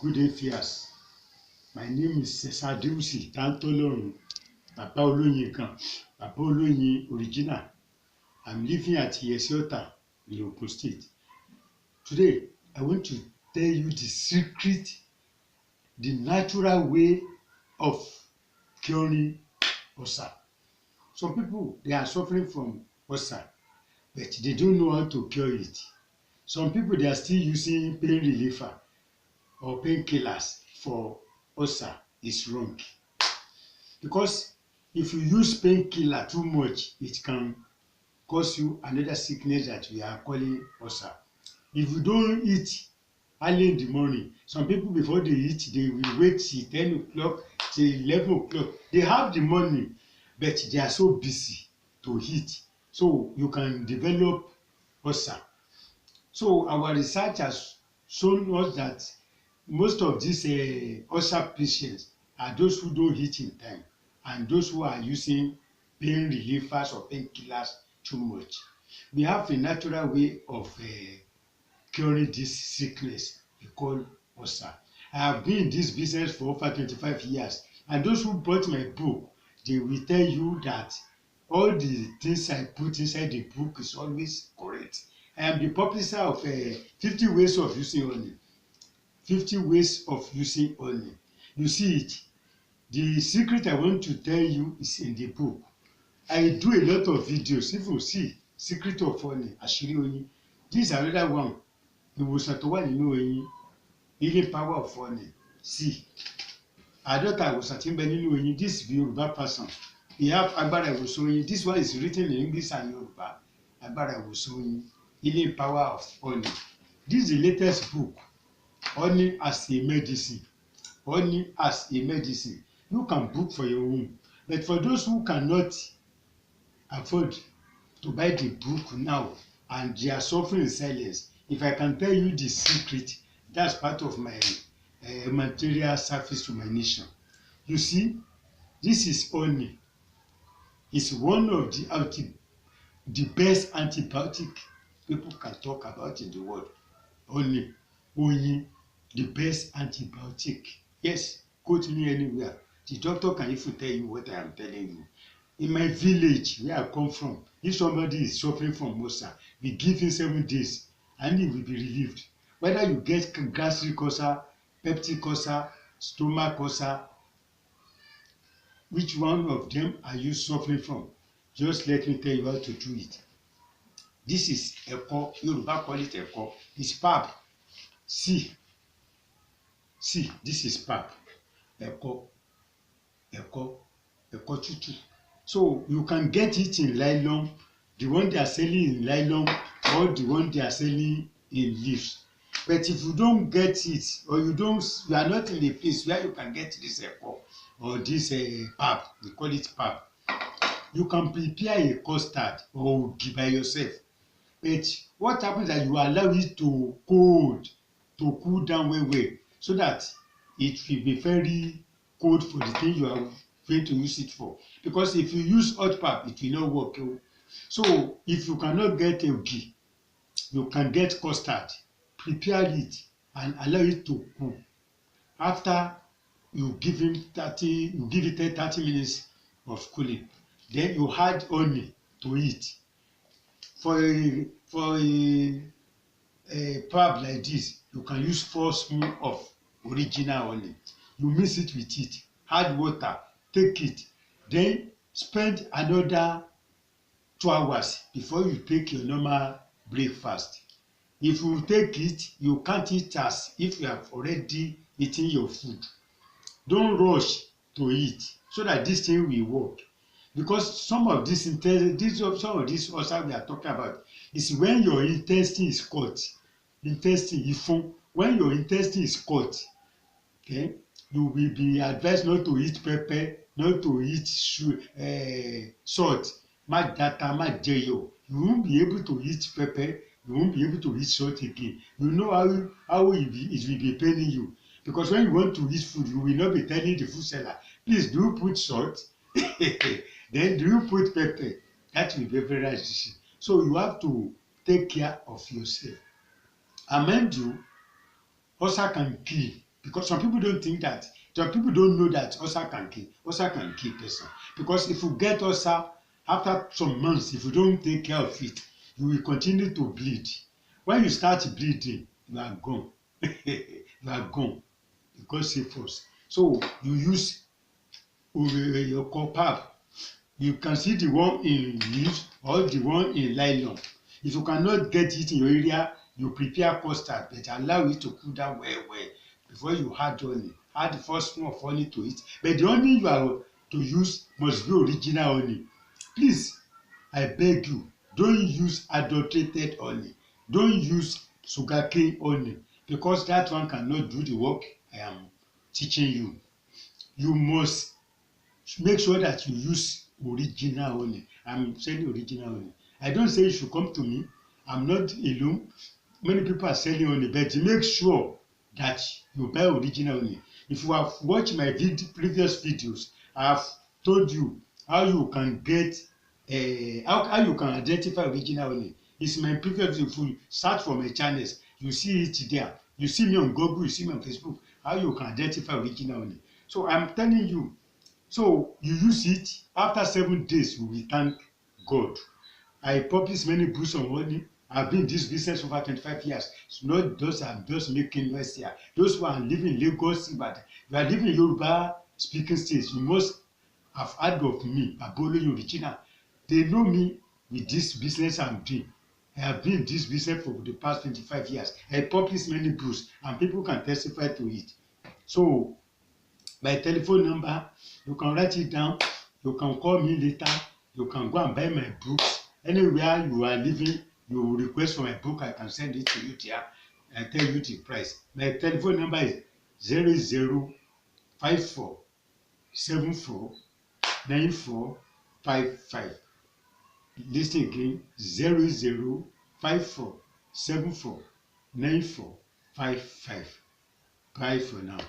Good day, Fias. My name is Cesar Deusi Tantolorun, Papa Oloyinkan, Papa Oloyin Original. I'm living at Yesiota in Ogun State. Today, I want to tell you the secret, the natural way of curing ulcer. Some people, they are suffering from ulcer, but they don't know how to cure it. Some people, they are still using pain reliever or painkillers for ulcer. Is wrong, because if you use painkiller too much, it can cause you another sickness that we are calling ulcer. If you don't eat early in the morning, some people before they eat, they will wait till 10 o'clock, till 11 o'clock. They have the money, but they are so busy to eat, so you can develop ulcer. So our research has shown us that most of these ulcer patients are those who don't eat in time and those who are using pain relievers or painkillers too much. We have a natural way of curing this sickness we call ulcer. I have been in this business for over 25 years, and those who bought my book, they will tell you that all the things I put inside the book is always correct. I am the publisher of 50 ways of using honey. 50 ways of using honey. You see it. The secret I want to tell you is in the book. I do a lot of videos. If you see secret of honey, àṣírí oyin. This is another one. Ìwòsàn tó wà nínú oyin. Healing power of honey. See. Àádọ́ta ìwòsàn tí ń bẹ nínú oyin. This is Yoruba person. We have agbára ìwòsàn oyin. This one is written in English and Yoruba. Agbára ìwòsàn oyin. Healing power of honey. This is the latest book. Honey as a medicine. Honey as a medicine. You can book for your own. But for those who cannot afford to buy the book now and they are suffering in silence, if I can tell you the secret, that's part of my material service to my nation. You see, this is honey. It's one of the best antibiotic people can talk about in the world. Honey, oyin, the best antibiotic. Yes, quote me anywhere. The doctor can even tell you what I am telling you. In my village where I come from, if somebody is suffering from ulcer, we give him 7 days and he will be relieved. Whether you get gastric ulcer, peptic ulcer, stomach ulcer, which one of them are you suffering from? Just let me tell you how to do it. This is Ẹ̀kọ, Yoruba call it Ẹ̀kọ. It's pap. See, this is pap. Ẹ̀kọ tútù. So you can get it in nylon, the one they are selling in nylon or the one they are selling in leaves. But if you don't get it, or you are not in a place where you can get this Ẹ̀kọ or this pap, we call it pap, you can prepare a custard or ogi by yourself. But what happens is that you allow it to cool down well, so that it will be very cold for the thing you are going to use it for. Because if you use hot pap, it will not work. So if you cannot get ogi, you can get custard. Prepare it and allow it to cool. After you give it 30 minutes of cooling, then you add honey to it. For a pap like this, you can use 4 spoons of original honey. You mix it with it, add water, take it, then spend another 2 hours before you take your normal breakfast. If you take it, you can't eat as if you have already eaten your food. Don't rush to eat so that this thing will work. Because some of this ulcer we are talking about is when your intestine is cut. When your intestine is cut, okay, you will be advised not to eat pepper, not to eat salt. Má jata, má jẹyọ. You won't be able to eat pepper. You won't be able to eat salt again. You know how it will be paining you. Because when you want to eat food, you will not be telling the food seller, please, do you put salt? Then do you put pepper? That will be very nice. So you have to take care of yourself. And mind you, ulcer can kill. Because some people don't think that. Some people don't know that ulcer can kill. Ulcer can kill person. Because if you get ulcer, after some months, if you don't take care of it, you will continue to bleed. When you start bleeding, you are gone. You are gone. You got syphilis. So you use your copper. You can see the one in leaves or the one in nylon. If you cannot get it in your area, you prepare custard, but allow it to cool down well before you add honey. Add the first spoon of honey to it. But the honey you are to use must be original honey. Please, I beg you, don't use adulterated honey. Don't use sugarcane honey, because that one cannot do the work I am teaching you. You must make sure that you use original honey. I'm selling original honey. I don't say you should come to me. I'm not alone. Many people are selling honey, but make sure that you buy original honey. If you have watched my previous videos, I have told you how you can get how you can identify original honey. It's my previous video. If you search for my channels, you see it there. You see me on Google, you see me on Facebook, how you can identify original honey. So I'm telling you, so you use it, after 7 days you will thank God. I publish many books on honey. I've been in this business over 25 years. It's not those I'm just making noise here. Those who are living in Lagos, but you are living in Yoruba speaking states, you must have heard of me, Baba Oloyin Original. They know me with this business I'm doing. I have been in this business for the past 25 years. I publish many books and people can testify to it. So my telephone number, you can write it down, you can call me later, you can go and buy my books. Anywhere you are living, you request for my book, I can send it to you there and tell you the price. My telephone number is 0054749455. Listen again, 0054749455. Bye for now.